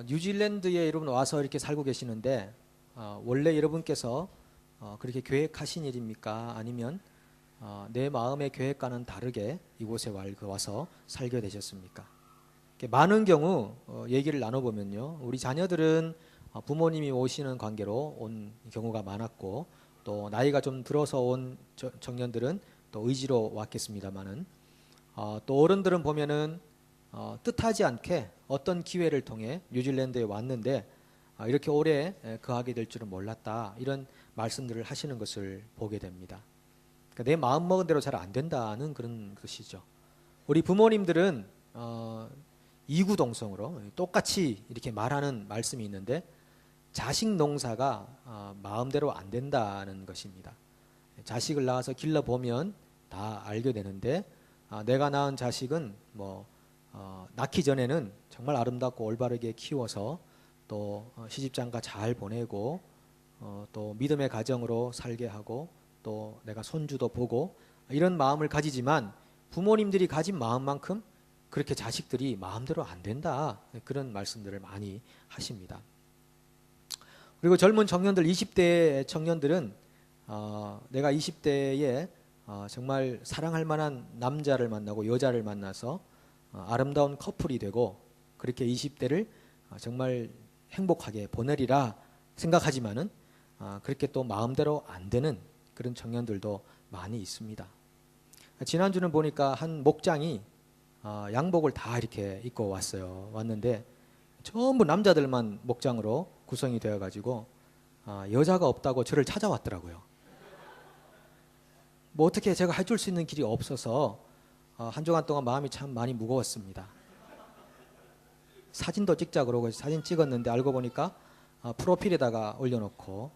뉴질랜드에 여러분 와서 이렇게 살고 계시는데 원래 여러분께서 그렇게 계획하신 일입니까? 아니면 내 마음의 계획과는 다르게 이곳에 와서 살게 되셨습니까? 많은 경우 얘기를 나눠보면요, 우리 자녀들은 부모님이 오시는 관계로 온 경우가 많았고, 또 나이가 좀 들어서 온 청년들은 또 의지로 왔겠습니다만은, 또 어른들은 보면은 뜻하지 않게 어떤 기회를 통해 뉴질랜드에 왔는데 이렇게 오래 거하게 될 줄은 몰랐다, 이런 말씀들을 하시는 것을 보게 됩니다. 그러니까 내 마음먹은 대로 잘 안 된다는 그런 것이죠. 우리 부모님들은 이구동성으로 똑같이 이렇게 말하는 말씀이 있는데, 자식 농사가 마음대로 안 된다는 것입니다. 자식을 낳아서 길러보면 다 알게 되는데, 내가 낳은 자식은 낳기 전에는 정말 아름답고 올바르게 키워서 또 시집장가 잘 보내고 또 믿음의 가정으로 살게 하고 또 내가 손주도 보고 이런 마음을 가지지만, 부모님들이 가진 마음만큼 그렇게 자식들이 마음대로 안 된다, 그런 말씀들을 많이 하십니다. 그리고 젊은 청년들, 20대 청년들은 내가 20대에 정말 사랑할 만한 남자를 만나고 여자를 만나서 아름다운 커플이 되고 그렇게 20대를 정말 행복하게 보내리라 생각하지만은 그렇게 또 마음대로 안 되는 그런 청년들도 많이 있습니다. 지난주는 보니까 한 목장이 양복을 다 이렇게 입고 왔는데 전부 남자들만 목장으로 구성이 되어 가지고 여자가 없다고 저를 찾아왔더라고요. 어떻게 제가 해줄 수 있는 길이 없어서 한 주간 동안 마음이 참 많이 무거웠습니다. 사진도 찍자 그러고 사진 찍었는데 알고 보니까 프로필에다가 올려놓고,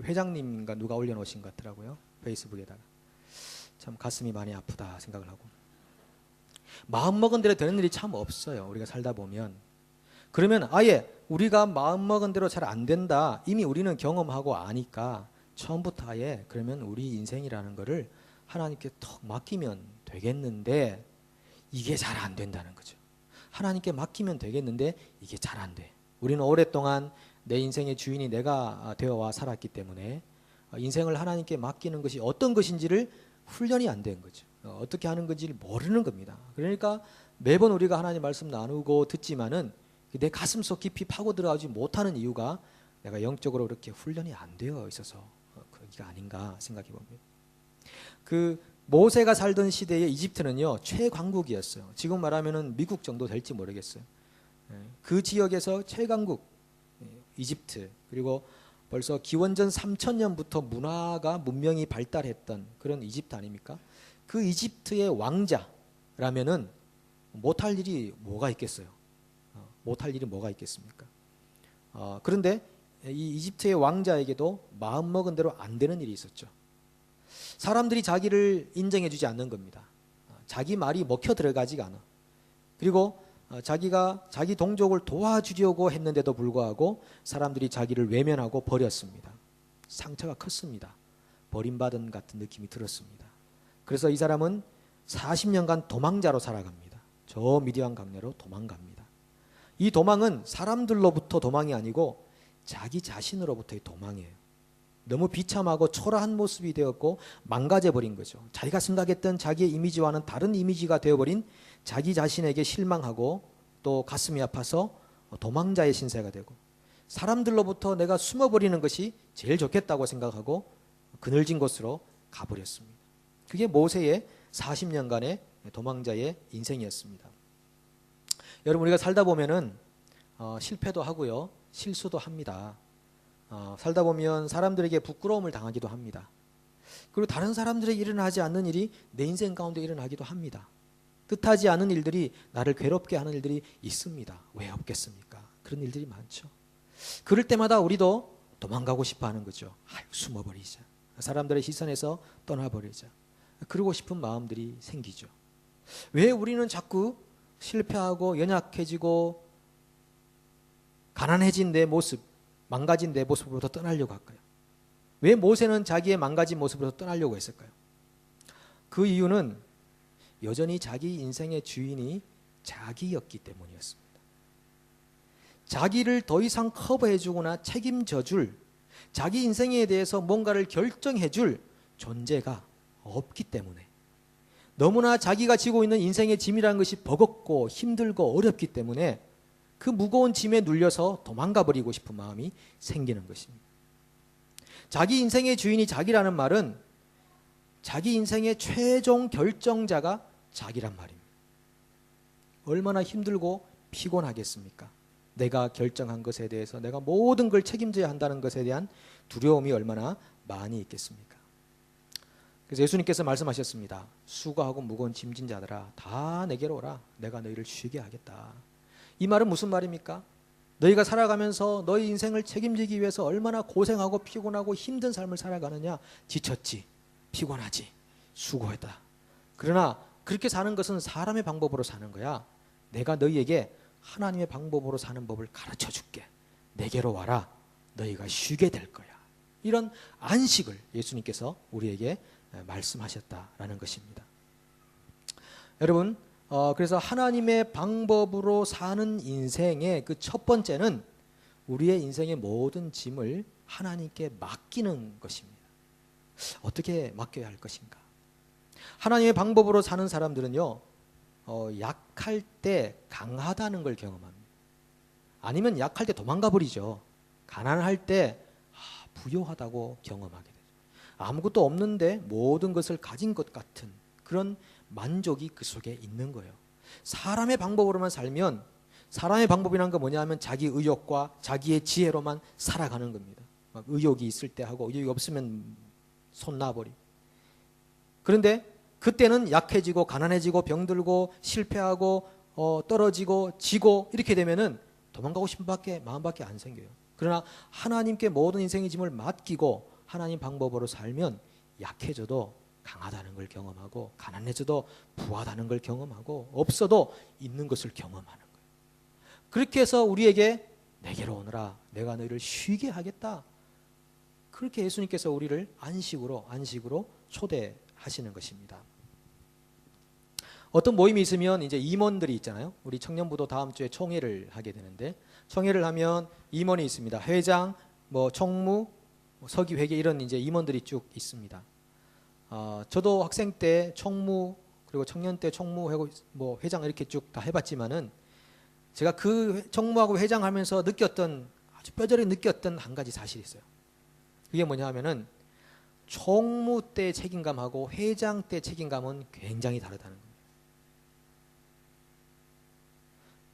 회장님인가 누가 올려놓으신 것 같더라고요, 페이스북에다가. 참 가슴이 많이 아프다 생각을 하고, 마음먹은 대로 되는 일이 참 없어요, 우리가 살다 보면. 그러면 아예 우리가 마음먹은 대로 잘 안 된다, 이미 우리는 경험하고 아니까 처음부터 아예 그러면 우리 인생이라는 거를 하나님께 턱 맡기면 되겠는데, 이게 잘 안 된다는 거죠. 하나님께 맡기면 되겠는데 이게 잘 안 돼. 우리는 오랫동안 내 인생의 주인이 내가 되어와 살았기 때문에 인생을 하나님께 맡기는 것이 어떤 것인지를 훈련이 안 된 거죠. 어떻게 하는 건지를 모르는 겁니다. 그러니까 매번 우리가 하나님 말씀 나누고 듣지만은 내 가슴속 깊이 파고 들어가지 못하는 이유가 내가 영적으로 그렇게 훈련이 안 되어 있어서 그게 아닌가 생각해 봅니다. 그 모세가 살던 시대의 이집트는요, 최강국이었어요. 지금 말하면은 미국 정도 될지 모르겠어요. 그 지역에서 최강국 이집트, 그리고 벌써 기원전 3000년부터 문화가 문명이 발달했던 그런 이집트 아닙니까? 그 이집트의 왕자라면은 못할 일이 뭐가 있겠어요? 못할 일이 뭐가 있겠습니까? 그런데 이 이집트의 왕자에게도 마음먹은 대로 안 되는 일이 있었죠. 사람들이 자기를 인정해 주지 않는 겁니다. 자기 말이 먹혀 들어가지가 않아. 그리고 자기가 자기 동족을 도와주려고 했는데도 불구하고 사람들이 자기를 외면하고 버렸습니다. 상처가 컸습니다. 버림받은 같은 느낌이 들었습니다. 그래서 이 사람은 40년간 도망자로 살아갑니다. 저 미디안 강내로 도망갑니다. 이 도망은 사람들로부터 도망이 아니고 자기 자신으로부터의 도망이에요. 너무 비참하고 초라한 모습이 되었고 망가져버린 거죠. 자기가 생각했던 자기의 이미지와는 다른 이미지가 되어버린 자기 자신에게 실망하고 또 가슴이 아파서 도망자의 신세가 되고, 사람들로부터 내가 숨어버리는 것이 제일 좋겠다고 생각하고 그늘진 곳으로 가버렸습니다. 그게 모세의 40년간의 도망자의 인생이었습니다. 여러분, 우리가 살다 보면은 실패도 하고요, 실수도 합니다. 살다 보면 사람들에게 부끄러움을 당하기도 합니다. 그리고 다른 사람들에게 일어나지 않는 일이 내 인생 가운데 일어나기도 합니다. 뜻하지 않은 일들이 나를 괴롭게 하는 일들이 있습니다. 왜 없겠습니까? 그런 일들이 많죠. 그럴 때마다 우리도 도망가고 싶어 하는 거죠. 숨어버리자. 사람들의 시선에서 떠나버리자. 그러고 싶은 마음들이 생기죠. 왜 우리는 자꾸 실패하고 연약해지고 가난해진 내 모습, 망가진 내 모습으로부터 떠나려고 할까요? 왜 모세는 자기의 망가진 모습으로부터 떠나려고 했을까요? 그 이유는 여전히 자기 인생의 주인이 자기였기 때문이었습니다. 자기를 더 이상 커버해주거나 책임져줄, 자기 인생에 대해서 뭔가를 결정해줄 존재가 없기 때문에, 너무나 자기가 지고 있는 인생의 짐이라는 것이 버겁고 힘들고 어렵기 때문에 그 무거운 짐에 눌려서 도망가 버리고 싶은 마음이 생기는 것입니다. 자기 인생의 주인이 자기라는 말은 자기 인생의 최종 결정자가 자기란 말입니다. 얼마나 힘들고 피곤하겠습니까? 내가 결정한 것에 대해서 내가 모든 걸 책임져야 한다는 것에 대한 두려움이 얼마나 많이 있겠습니까? 그래서 예수님께서 말씀하셨습니다. 수고하고 무거운 짐진 자들아 다 내게로 오라. 내가 너희를 쉬게 하겠다. 이 말은 무슨 말입니까? 너희가 살아가면서 너희 인생을 책임지기 위해서 얼마나 고생하고 피곤하고 힘든 삶을 살아가느냐. 지쳤지, 피곤하지, 수고했다. 그러나 그렇게 사는 것은 사람의 방법으로 사는 거야. 내가 너희에게 하나님의 방법으로 사는 법을 가르쳐 줄게. 내게로 와라. 너희가 쉬게 될 거야. 이런 안식을 예수님께서 우리에게 말씀하셨다라는 것입니다. 여러분, 그래서 하나님의 방법으로 사는 인생의 그 첫 번째는 우리의 인생의 모든 짐을 하나님께 맡기는 것입니다. 어떻게 맡겨야 할 것인가? 하나님의 방법으로 사는 사람들은요, 약할 때 강하다는 걸 경험합니다. 아니면 약할 때 도망가 버리죠. 가난할 때 부요하다고 경험하게 되죠. 아무것도 없는데 모든 것을 가진 것 같은 그런 만족이 그 속에 있는 거예요. 사람의 방법으로만 살면, 사람의 방법이란 건 뭐냐면 자기 의욕과 자기의 지혜로만 살아가는 겁니다. 막 의욕이 있을 때 하고 의욕이 없으면 손 놔버리고. 그런데 그때는 약해지고 가난해지고 병들고 실패하고 떨어지고 지고 이렇게 되면은 도망가고 싶은 마음밖에 안 생겨요. 그러나 하나님께 모든 인생의 짐을 맡기고 하나님 방법으로 살면 약해져도 강하다는 걸 경험하고 가난해져도 부하다는 걸 경험하고 없어도 있는 것을 경험하는 거예요. 그렇게 해서 우리에게 내게로 오너라. 내가 너희를 쉬게 하겠다. 그렇게 예수님께서 우리를 안식으로 초대하시는 것입니다. 어떤 모임이 있으면 이제 임원들이 있잖아요. 우리 청년부도 다음 주에 총회를 하게 되는데, 총회를 하면 임원이 있습니다. 회장, 총무, 서기회계 이런 이제 임원들이 쭉 있습니다. 저도 학생 때 총무, 그리고 청년 때 총무, 회장 이렇게 쭉 다 해봤지만은 제가 그 총무하고 회장하면서 아주 뼈저리 느꼈던 한 가지 사실이 있어요. 그게 뭐냐 하면은 총무 때 책임감하고 회장 때 책임감은 굉장히 다르다는 겁니다.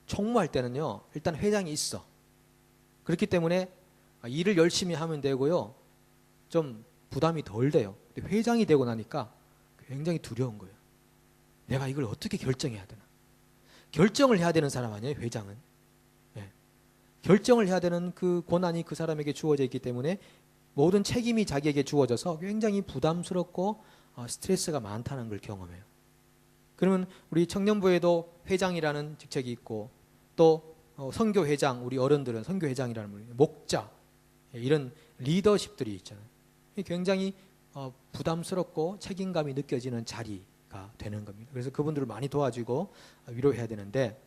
총무할 때는요, 일단 회장이 있어. 그렇기 때문에 일을 열심히 하면 되고요, 좀 부담이 덜 돼요. 근데 회장이 되고 나니까 굉장히 두려운 거예요. 내가 이걸 어떻게 결정해야 되나? 결정을 해야 되는 사람 아니에요, 회장은. 네. 결정을 해야 되는 그 권한이 그 사람에게 주어져 있기 때문에 모든 책임이 자기에게 주어져서 굉장히 부담스럽고 스트레스가 많다는 걸 경험해요. 그러면 우리 청년부에도 회장이라는 직책이 있고, 또 선교회장, 우리 어른들은 선교회장이라는 분이, 목자, 이런 리더십들이 있잖아요. 굉장히 부담스럽고 책임감이 느껴지는 자리가 되는 겁니다. 그래서 그분들을 많이 도와주고 위로해야 되는데,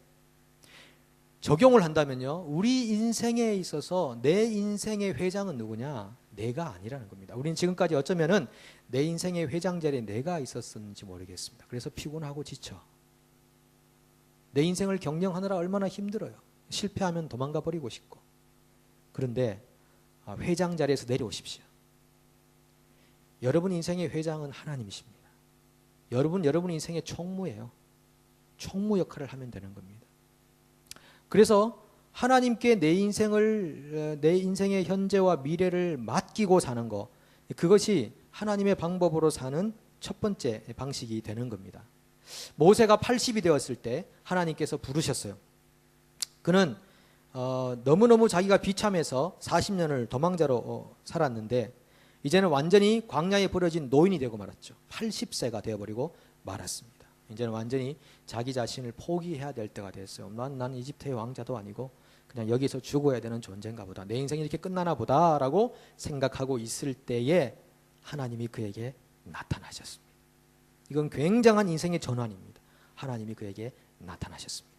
적용을 한다면요, 우리 인생에 있어서 내 인생의 회장은 누구냐? 내가 아니라는 겁니다. 우리는 지금까지 어쩌면은 내 인생의 회장 자리에 내가 있었는지 모르겠습니다. 그래서 피곤하고 지쳐. 내 인생을 경영하느라 얼마나 힘들어요. 실패하면 도망가 버리고 싶고. 그런데 회장 자리에서 내려오십시오. 여러분 인생의 회장은 하나님이십니다. 여러분 인생의 총무예요. 총무 역할을 하면 되는 겁니다. 그래서 하나님께 내 인생의 현재와 미래를 맡기고 사는 것, 그것이 하나님의 방법으로 사는 첫 번째 방식이 되는 겁니다. 모세가 80이 되었을 때 하나님께서 부르셨어요. 그는 너무너무 자기가 비참해서 40년을 도망자로 살았는데 이제는 완전히 광야에 버려진 노인이 되고 말았죠. 80세가 되어버리고 말았습니다. 이제는 완전히 자기 자신을 포기해야 될 때가 됐어요. 난 이집트의 왕자도 아니고 그냥 여기서 죽어야 되는 존재인가 보다. 내 인생이 이렇게 끝나나 보다 라고 생각하고 있을 때에 하나님이 그에게 나타나셨습니다. 이건 굉장한 인생의 전환입니다. 하나님이 그에게 나타나셨습니다.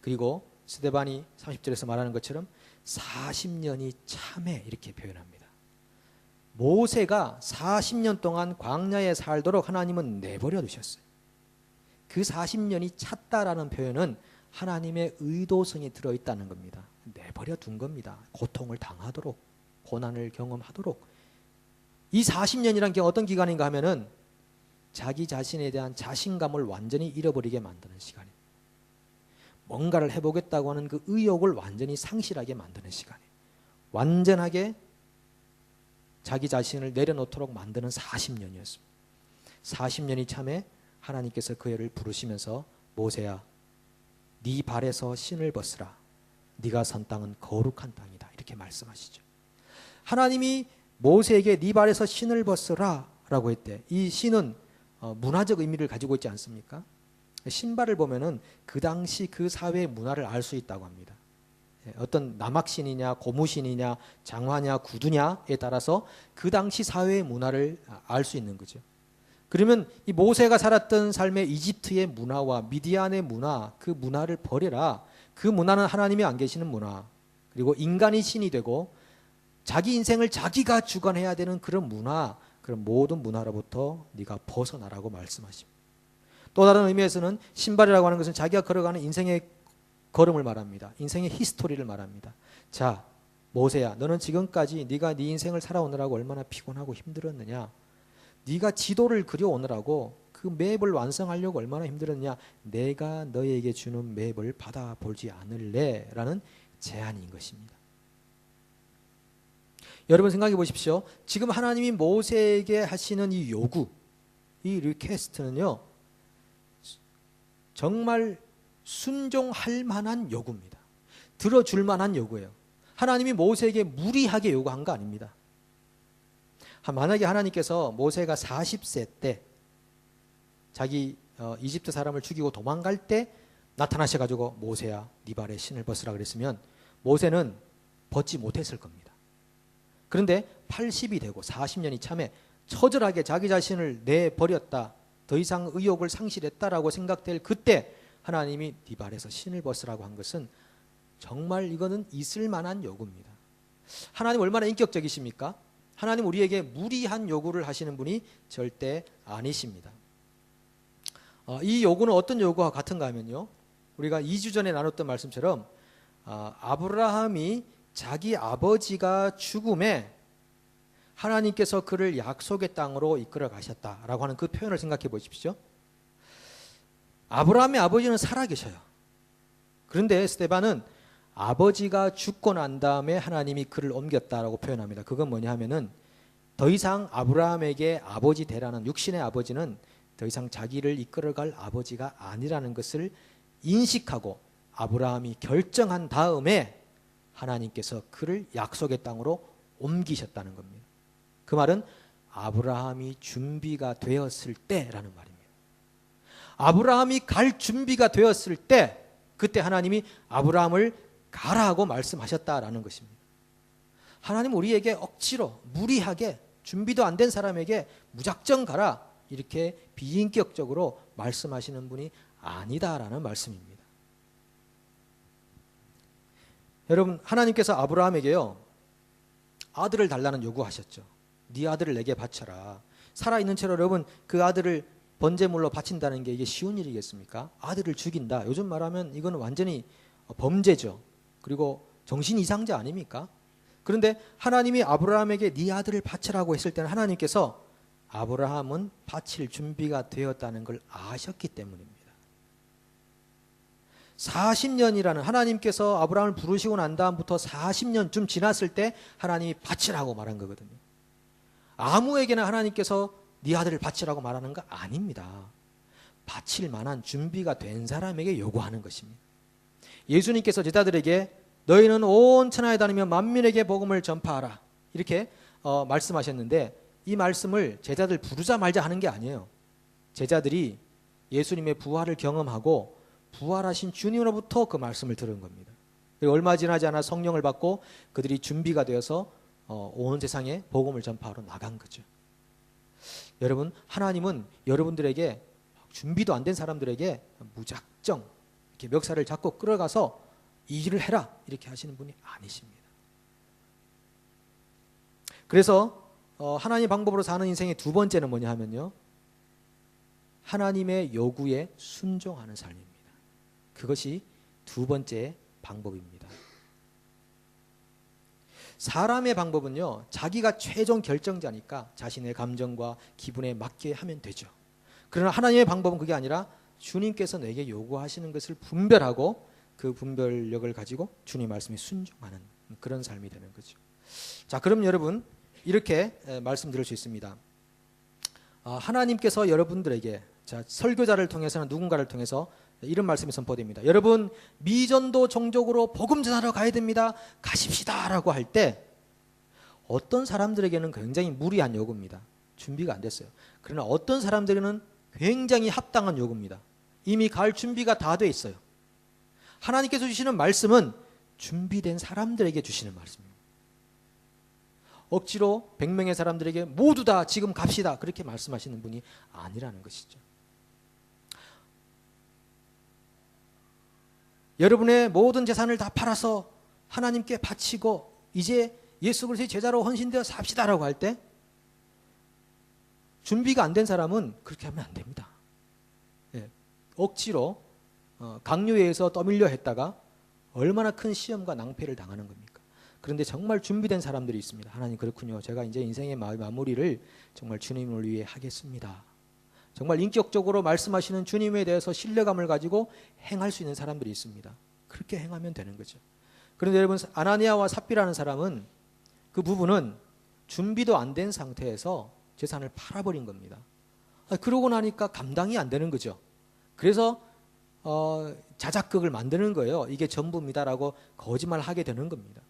그리고 스데반이 30절에서 말하는 것처럼 40년이 참해 이렇게 표현합니다. 모세가 40년 동안 광야에 살도록 하나님은 내버려 두셨어요. 그 40년이 찼다라는 표현은 하나님의 의도성이 들어있다는 겁니다. 내버려 둔 겁니다. 고통을 당하도록, 고난을 경험하도록. 이 40년이란 게 어떤 기간인가 하면은 자기 자신에 대한 자신감을 완전히 잃어버리게 만드는 시간이에요. 뭔가를 해보겠다고 하는 그 의욕을 완전히 상실하게 만드는 시간이에요. 완전하게 자기 자신을 내려놓도록 만드는 40년이었습니다. 40년이 참에 하나님께서 그 애를 부르시면서 모세야 네 발에서 신을 벗으라. 네가 선 땅은 거룩한 땅이다. 이렇게 말씀하시죠. 하나님이 모세에게 네 발에서 신을 벗으라 라고 했대. 이 신은 문화적 의미를 가지고 있지 않습니까? 신발을 보면은 그 당시 그 사회의 문화를 알 수 있다고 합니다. 어떤 남악신이냐 고무신이냐 장화냐 구두냐에 따라서 그 당시 사회의 문화를 알 수 있는 거죠. 그러면 이 모세가 살았던 삶의 이집트의 문화와 미디안의 문화, 그 문화를 버려라. 그 문화는 하나님이 안 계시는 문화, 그리고 인간이 신이 되고 자기 인생을 자기가 주관해야 되는 그런 문화, 그런 모든 문화로부터 네가 벗어나라고 말씀하십니다. 또 다른 의미에서는 신발이라고 하는 것은 자기가 걸어가는 인생의 걸음을 말합니다. 인생의 히스토리를 말합니다. 자, 모세야, 너는 지금까지 네가 네 인생을 살아오느라고 얼마나 피곤하고 힘들었느냐? 네가 지도를 그려오느라고 그 맵을 완성하려고 얼마나 힘들었냐? 내가 너에게 주는 맵을 받아보지 않을래? 라는 제안인 것입니다. 여러분 생각해 보십시오. 지금 하나님이 모세에게 하시는 이 요구, 이 리퀘스트는요, 정말 순종할 만한 요구입니다. 들어줄 만한 요구예요. 하나님이 모세에게 무리하게 요구한 거 아닙니다. 만약에 하나님께서 모세가 40세 때 자기 이집트 사람을 죽이고 도망갈 때 나타나셔가지고 모세야 네 발에 신을 벗으라 그랬으면 모세는 벗지 못했을 겁니다. 그런데 80이 되고 40년이 참에 처절하게 자기 자신을 내버렸다, 더 이상 의욕을 상실했다라고 생각될 그때 하나님이 네 발에서 신을 벗으라고 한 것은 정말 이거는 있을 만한 요구입니다. 하나님 얼마나 인격적이십니까? 하나님 우리에게 무리한 요구를 하시는 분이 절대 아니십니다. 이 요구는 어떤 요구와 같은가 하면요, 우리가 2주 전에 나눴던 말씀처럼 아브라함이 자기 아버지가 죽음에 하나님께서 그를 약속의 땅으로 이끌어 가셨다라고 하는 그 표현을 생각해 보십시오. 아브라함의 아버지는 살아계셔요. 그런데 스데반은 아버지가 죽고 난 다음에 하나님이 그를 옮겼다라고 표현합니다. 그건 뭐냐 하면은 더 이상 아브라함에게 아버지 되라는, 육신의 아버지는 더 이상 자기를 이끌어갈 아버지가 아니라는 것을 인식하고 아브라함이 결정한 다음에 하나님께서 그를 약속의 땅으로 옮기셨다는 겁니다. 그 말은 아브라함이 준비가 되었을 때라는 말입니다. 아브라함이 갈 준비가 되었을 때, 그때 하나님이 아브라함을 가라고 말씀하셨다라는 것입니다. 하나님 우리에게 억지로 무리하게 준비도 안 된 사람에게 무작정 가라 이렇게 비인격적으로 말씀하시는 분이 아니다라는 말씀입니다. 여러분, 하나님께서 아브라함에게요 아들을 달라는 요구하셨죠. 네 아들을 내게 바쳐라. 살아있는 채로 여러분 그 아들을 번제물로 바친다는 게 이게 쉬운 일이겠습니까? 아들을 죽인다. 요즘 말하면 이건 완전히 범죄죠. 그리고 정신 이상자 아닙니까? 그런데 하나님이 아브라함에게 네 아들을 바치라고 했을 때는 하나님께서 아브라함은 바칠 준비가 되었다는 걸 아셨기 때문입니다. 40년이라는, 하나님께서 아브라함을 부르시고 난 다음부터 40년쯤 지났을 때 하나님이 바치라고 말한 거거든요. 아무에게나 하나님께서 네 아들을 바치라고 말하는 거 아닙니다. 바칠 만한 준비가 된 사람에게 요구하는 것입니다. 예수님께서 제자들에게 너희는 온 천하에 다니며 만민에게 복음을 전파하라 이렇게 말씀하셨는데, 이 말씀을 제자들 부르자 말자 하는 게 아니에요. 제자들이 예수님의 부활을 경험하고 부활하신 주님으로부터 그 말씀을 들은 겁니다. 얼마 지나지 않아 성령을 받고 그들이 준비가 되어서 온 세상에 복음을 전파하러 나간 거죠. 여러분, 하나님은 여러분들에게 준비도 안 된 사람들에게 무작정 이렇게 멱살을 잡고 끌어가서 이 일을 해라 이렇게 하시는 분이 아니십니다. 그래서 하나님의 방법으로 사는 인생의 두 번째는 뭐냐 하면요, 하나님의 요구에 순종하는 삶입니다. 그것이 두 번째 방법입니다. 사람의 방법은요, 자기가 최종 결정자니까 자신의 감정과 기분에 맞게 하면 되죠. 그러나 하나님의 방법은 그게 아니라 주님께서 내게 요구하시는 것을 분별하고 그 분별력을 가지고 주님 말씀에 순종하는 그런 삶이 되는 거죠. 자, 그럼 여러분 이렇게 말씀드릴 수 있습니다. 하나님께서 여러분들에게, 자, 설교자를 통해서는 누군가를 통해서 이런 말씀이 선포됩니다. 여러분 미전도 종족으로 복음 전하러 가야 됩니다. 가십시다 라고 할 때 어떤 사람들에게는 굉장히 무리한 요구입니다. 준비가 안 됐어요. 그러나 어떤 사람들에게는 굉장히 합당한 요구입니다. 이미 갈 준비가 다 돼 있어요. 하나님께서 주시는 말씀은 준비된 사람들에게 주시는 말씀입니다. 억지로 100명의 사람들에게 모두 다 지금 갑시다 그렇게 말씀하시는 분이 아니라는 것이죠. 여러분의 모든 재산을 다 팔아서 하나님께 바치고 이제 예수 그리스도의 제자로 헌신되어 삽시다라고 할 때 준비가 안 된 사람은 그렇게 하면 안 됩니다. 예, 억지로 강요에 의해서 떠밀려 했다가 얼마나 큰 시험과 낭패를 당하는 겁니까? 그런데 정말 준비된 사람들이 있습니다. 하나님 그렇군요. 제가 이제 인생의 마무리를 정말 주님을 위해 하겠습니다. 정말 인격적으로 말씀하시는 주님에 대해서 신뢰감을 가지고 행할 수 있는 사람들이 있습니다. 그렇게 행하면 되는 거죠. 그런데 여러분 아나니아와 삽비라는 사람은 그 부부는 준비도 안 된 상태에서 재산을 팔아버린 겁니다. 그러고 나니까 감당이 안 되는 거죠. 그래서 자작극을 만드는 거예요. 이게 전부입니다라고 거짓말하게 되는 겁니다.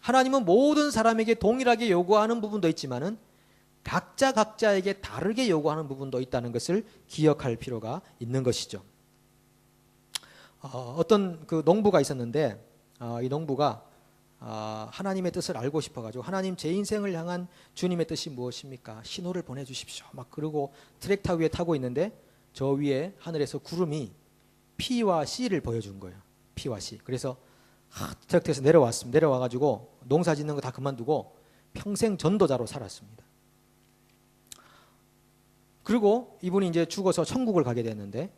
하나님은 모든 사람에게 동일하게 요구하는 부분도 있지만은 각자에게 다르게 요구하는 부분도 있다는 것을 기억할 필요가 있는 것이죠. 어떤 그 농부가 있었는데 이 농부가 하나님의 뜻을 알고 싶어가지고 하나님 제 인생을 향한 주님의 뜻이 무엇입니까? 신호를 보내주십시오. 막 그러고 트랙터 위에 타고 있는데 저 위에 하늘에서 구름이 P와 C를 보여준 거예요. P와 C. 그래서 트랙터에서 내려왔습니다. 내려와가지고 농사 짓는 거 다 그만두고 평생 전도자로 살았습니다. 그리고 이분이 이제 죽어서 천국을 가게 됐는데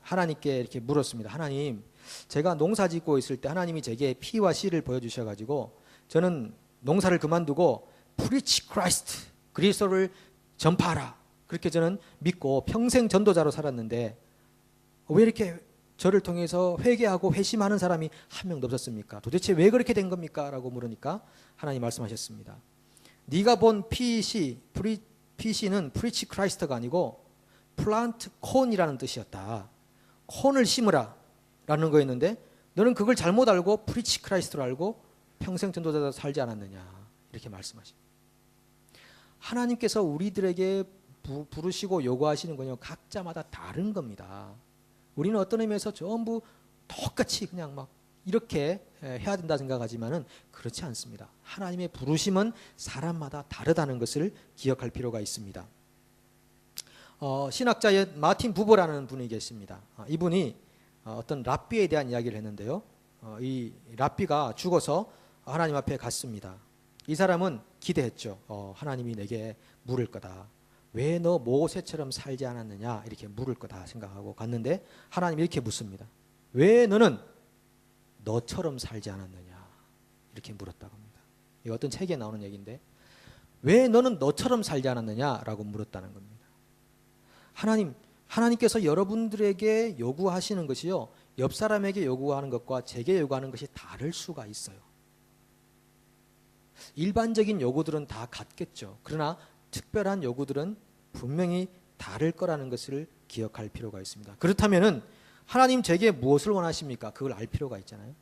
하나님께 이렇게 물었습니다. 하나님, 제가 농사 짓고 있을 때 하나님이 제게 P와 C를 보여주셔가지고 저는 농사를 그만두고 Preach Christ, 그리스도를 전파하라. 그렇게 저는 믿고 평생 전도자로 살았는데 왜 이렇게 저를 통해서 회개하고 회심하는 사람이 한 명도 없었습니까? 도대체 왜 그렇게 된 겁니까? 라고 물으니까 하나님 말씀하셨습니다. 네가 본 PC는 Preach Christ가 아니고 Plant Corn이라는 뜻이었다. 콘을 심으라 라는 거였는데 너는 그걸 잘못 알고 Preach Christ로 알고 평생 전도자로 살지 않았느냐 이렇게 말씀하십니다. 하나님께서 우리들에게 부르시고 요구하시는 건요 각자마다 다른 겁니다. 우리는 어떤 의미에서 전부 똑같이 그냥 막 이렇게 해야 된다 생각하지만은 그렇지 않습니다. 하나님의 부르심은 사람마다 다르다는 것을 기억할 필요가 있습니다. 신학자의 마틴 부버라는 분이 계십니다. 이분이 어떤 랍비에 대한 이야기를 했는데요. 이 랍비가 죽어서 하나님 앞에 갔습니다. 이 사람은 기대했죠. 하나님이 내게 물을 거다. 왜 너 모세처럼 살지 않았느냐 이렇게 물을 거다 생각하고 갔는데 하나님 이렇게 묻습니다. 왜 너는 너처럼 살지 않았느냐 이렇게 물었다고 합니다. 이 어떤 책에 나오는 얘기인데 왜 너는 너처럼 살지 않았느냐라고 물었다는 겁니다. 하나님께서 여러분들에게 요구하시는 것이요 옆 사람에게 요구하는 것과 제게 요구하는 것이 다를 수가 있어요. 일반적인 요구들은 다 같겠죠. 그러나 특별한 요구들은 분명히 다를 거라는 것을 기억할 필요가 있습니다. 그렇다면은 하나님 제게 무엇을 원하십니까? 그걸 알 필요가 있잖아요.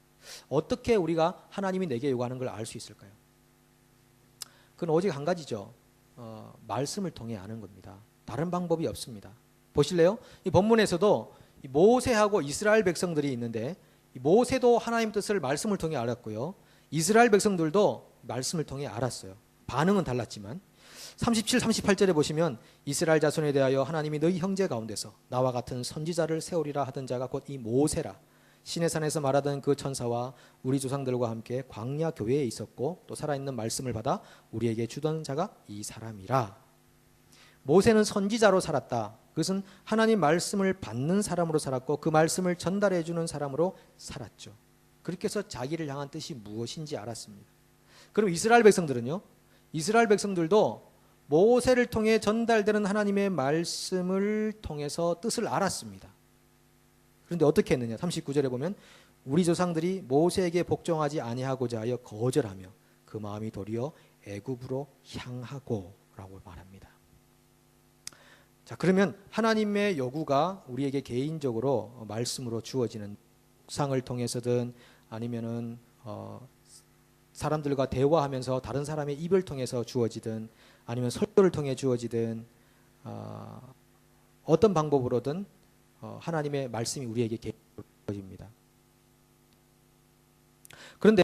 어떻게 우리가 하나님이 내게 요구하는 걸 알 수 있을까요? 그건 오직 한 가지죠. 말씀을 통해 아는 겁니다. 다른 방법이 없습니다. 보실래요? 이 본문에서도 모세하고 이스라엘 백성들이 있는데 모세도 하나님 뜻을 말씀을 통해 알았고요. 이스라엘 백성들도 말씀을 통해 알았어요. 반응은 달랐지만 37, 38절에 보시면 이스라엘 자손에 대하여 하나님이 너희 형제 가운데서 나와 같은 선지자를 세우리라 하던 자가 곧 이 모세라. 시내산에서 말하던 그 천사와 우리 조상들과 함께 광야 교회에 있었고 또 살아있는 말씀을 받아 우리에게 주던 자가 이 사람이라. 모세는 선지자로 살았다. 그것은 하나님 말씀을 받는 사람으로 살았고 그 말씀을 전달해 주는 사람으로 살았죠. 그렇게 해서 자기를 향한 뜻이 무엇인지 알았습니다. 그럼 이스라엘 백성들은요? 이스라엘 백성들도 모세를 통해 전달되는 하나님의 말씀을 통해서 뜻을 알았습니다. 그런데 어떻게 했느냐? 39절에 보면 우리 조상들이 모세에게 복종하지 아니하고자 하여 거절하며 그 마음이 도리어 애굽으로 향하고 라고 말합니다. 자, 그러면 하나님의 요구가 우리에게 개인적으로 말씀으로 주어지는 상을 통해서든 아니면은 사람들과 대화하면서 다른 사람의 입을 통해서 주어지든 아니면 설교를 통해 주어지든 어떤 방법으로든 하나님의 말씀이 우리에게 주어집니다. 그런데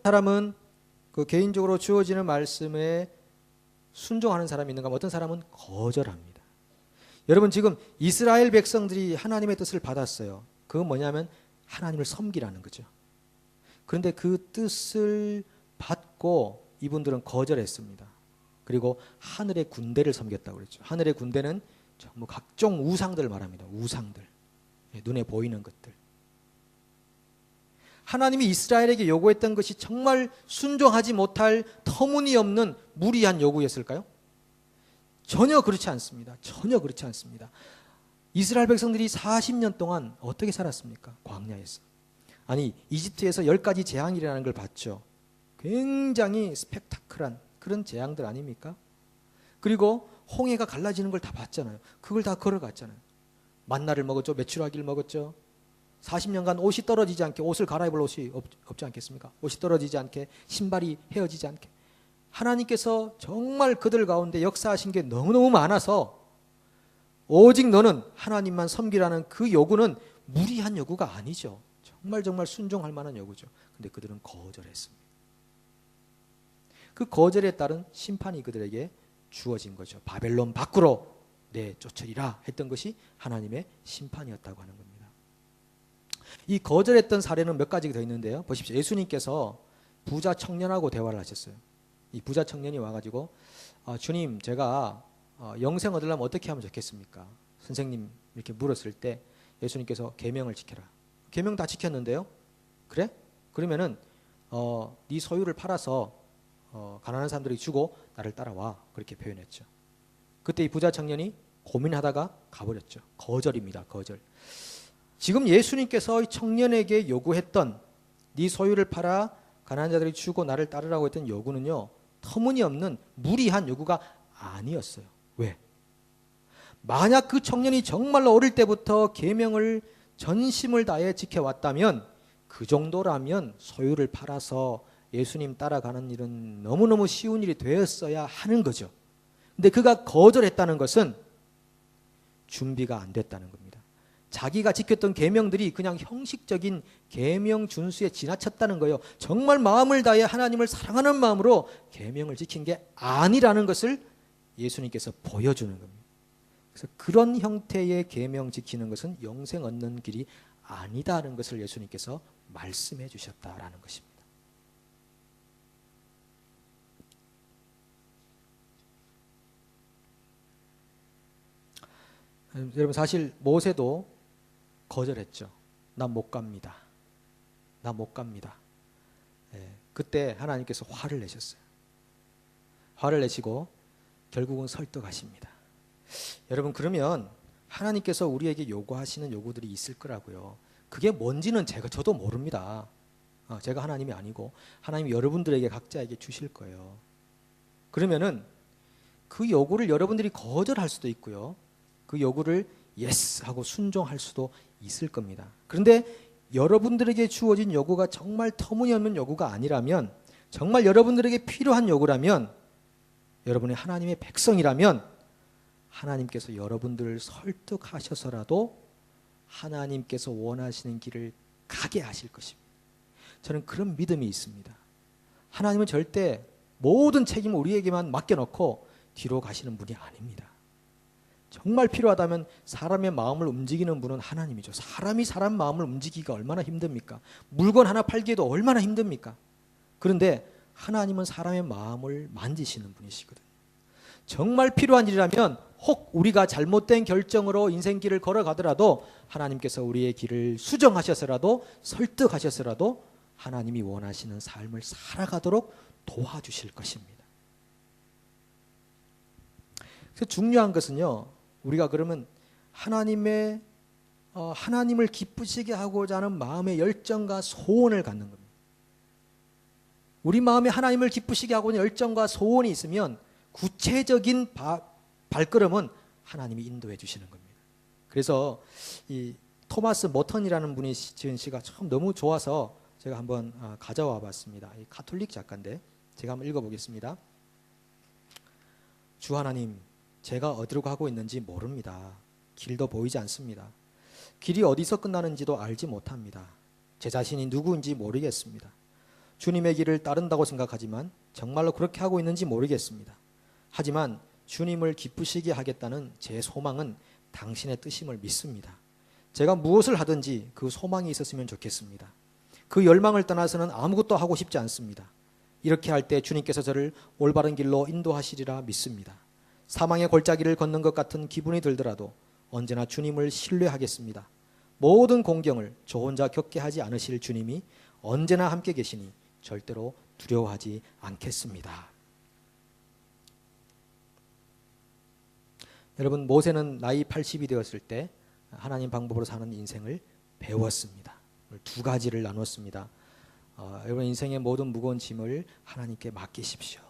사람은 그 개인적으로 주어지는 말씀에 순종하는 사람이 있는가 하면 어떤 사람은 거절합니다. 여러분 지금 이스라엘 백성들이 하나님의 뜻을 받았어요. 그건 뭐냐면 하나님을 섬기라는 거죠. 그런데 그 뜻을 받고 이분들은 거절했습니다. 그리고 하늘의 군대를 섬겼다고 그랬죠. 하늘의 군대는 전부 각종 우상들 말합니다. 우상들. 눈에 보이는 것들. 하나님이 이스라엘에게 요구했던 것이 정말 순종하지 못할 터무니없는 무리한 요구였을까요? 전혀 그렇지 않습니다. 전혀 그렇지 않습니다. 이스라엘 백성들이 40년 동안 어떻게 살았습니까? 광야에서. 아니 이집트에서 10가지 재앙이라는 걸 봤죠. 굉장히 스펙타클한 그런 재앙들 아닙니까? 그리고 홍해가 갈라지는 걸 다 봤잖아요. 그걸 다 걸어갔잖아요. 만나를 먹었죠. 메추라기를 먹었죠. 40년간 옷이 떨어지지 않게 옷을 갈아입을 옷이 없지 않겠습니까? 옷이 떨어지지 않게 신발이 헤어지지 않게 하나님께서 정말 그들 가운데 역사하신 게 너무너무 많아서 오직 너는 하나님만 섬기라는 그 요구는 무리한 요구가 아니죠. 정말 순종할 만한 요구죠. 근데 그들은 거절했습니다. 그 거절에 따른 심판이 그들에게 주어진 거죠. 바벨론 밖으로 내쫓으리라 했던 것이 하나님의 심판이었다고 하는 겁니다. 이 거절했던 사례는 몇 가지가 더 있는데요. 보십시오. 예수님께서 부자 청년하고 대화를 하셨어요. 이 부자 청년이 와가지고 주님 제가 영생 얻으려면 어떻게 하면 좋겠습니까? 선생님 이렇게 물었을 때 예수님께서 계명을 지켜라. 계명 다 지켰는데요. 그래? 그러면은 네 소유를 팔아서 가난한 사람들이 주고 나를 따라와. 그렇게 표현했죠. 그때 이 부자 청년이 고민하다가 가버렸죠. 거절입니다. 거절. 지금 예수님께서 청년에게 요구했던 네 소유를 팔아 가난한 자들이 주고 나를 따르라고 했던 요구는요. 터무니없는 무리한 요구가 아니었어요. 왜? 만약 그 청년이 정말로 어릴 때부터 계명을 전심을 다해 지켜왔다면 그 정도라면 소유를 팔아서 예수님 따라가는 일은 너무너무 쉬운 일이 되었어야 하는 거죠. 근데 그가 거절했다는 것은 준비가 안 됐다는 겁니다. 자기가 지켰던 계명들이 그냥 형식적인 계명 준수에 지나쳤다는 거예요. 정말 마음을 다해 하나님을 사랑하는 마음으로 계명을 지킨 게 아니라는 것을 예수님께서 보여주는 겁니다. 그래서 그런 형태의 계명 지키는 것은 영생 얻는 길이 아니다라는 것을 예수님께서 말씀해 주셨다라는 것입니다. 여러분 사실 모세도 거절했죠. 나 못 갑니다. 나 못 갑니다. 그때 하나님께서 화를 내셨어요. 화를 내시고 결국은 설득하십니다. 여러분 그러면 하나님께서 우리에게 요구하시는 요구들이 있을 거라고요. 그게 뭔지는 저도 모릅니다. 제가 하나님이 아니고 하나님이 여러분들에게 각자에게 주실 거예요. 그러면은 그 요구를 여러분들이 거절할 수도 있고요. 그 요구를 예스 하고 순종할 수도 있을 겁니다. 그런데 여러분들에게 주어진 요구가 정말 터무니없는 요구가 아니라면, 정말 여러분들에게 필요한 요구라면, 여러분이 하나님의 백성이라면 하나님께서 여러분들을 설득하셔서라도 하나님께서 원하시는 길을 가게 하실 것입니다. 저는 그런 믿음이 있습니다. 하나님은 절대 모든 책임을 우리에게만 맡겨놓고 뒤로 가시는 분이 아닙니다. 정말 필요하다면 사람의 마음을 움직이는 분은 하나님이죠. 사람이 사람 마음을 움직이기가 얼마나 힘듭니까? 물건 하나 팔기에도 얼마나 힘듭니까? 그런데 하나님은 사람의 마음을 만지시는 분이시거든요. 정말 필요한 일이라면 혹 우리가 잘못된 결정으로 인생길을 걸어가더라도 하나님께서 우리의 길을 수정하셔서라도 설득하셔서라도 하나님이 원하시는 삶을 살아가도록 도와주실 것입니다. 그래서 중요한 것은요, 우리가 그러면 하나님을 기쁘시게 하고자 하는 마음의 열정과 소원을 갖는 겁니다. 우리 마음에 하나님을 기쁘시게 하고자 하는 열정과 소원이 있으면 구체적인 발걸음은 하나님이 인도해 주시는 겁니다. 그래서 이 토마스 머턴이라는 분이 지은 시가 참 너무 좋아서 제가 한번 가져와 봤습니다. 이 가톨릭 작가인데 제가 한번 읽어보겠습니다. 주 하나님, 제가 어디로 가고 있는지 모릅니다. 길도 보이지 않습니다. 길이 어디서 끝나는지도 알지 못합니다. 제 자신이 누구인지 모르겠습니다. 주님의 길을 따른다고 생각하지만 정말로 그렇게 하고 있는지 모르겠습니다. 하지만 주님을 기쁘시게 하겠다는 제 소망은 당신의 뜻임을 믿습니다. 제가 무엇을 하든지 그 소망이 있었으면 좋겠습니다. 그 열망을 떠나서는 아무것도 하고 싶지 않습니다. 이렇게 할 때 주님께서 저를 올바른 길로 인도하시리라 믿습니다. 사망의 골짜기를 걷는 것 같은 기분이 들더라도 언제나 주님을 신뢰하겠습니다. 모든 공경을 저 혼자 겪게 하지 않으실 주님이 언제나 함께 계시니 절대로 두려워하지 않겠습니다. 여러분, 모세는 나이 80이 되었을 때 하나님 방법으로 사는 인생을 배웠습니다. 두 가지를 나눴습니다. 여러분, 인생의 모든 무거운 짐을 하나님께 맡기십시오.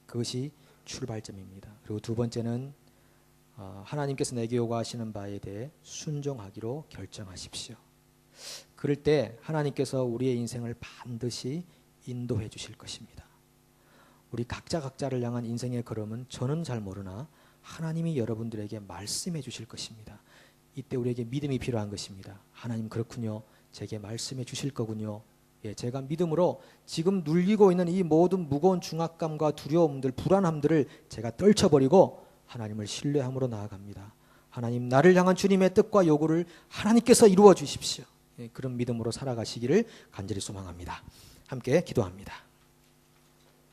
그것이 출발점입니다. 그리고 두 번째는 하나님께서 내게 요구하시는 바에 대해 순종하기로 결정하십시오. 그럴 때 하나님께서 우리의 인생을 반드시 인도해 주실 것입니다. 우리 각자를 향한 인생의 걸음은 저는 잘 모르나 하나님이 여러분들에게 말씀해 주실 것입니다. 이때 우리에게 믿음이 필요한 것입니다. 하나님, 그렇군요. 제게 말씀해 주실 거군요. 예, 제가 믿음으로 지금 눌리고 있는 이 모든 무거운 중압감과 두려움들, 불안함들을 제가 떨쳐버리고 하나님을 신뢰함으로 나아갑니다. 하나님, 나를 향한 주님의 뜻과 요구를 하나님께서 이루어 주십시오. 예, 그런 믿음으로 살아가시기를 간절히 소망합니다. 함께 기도합니다.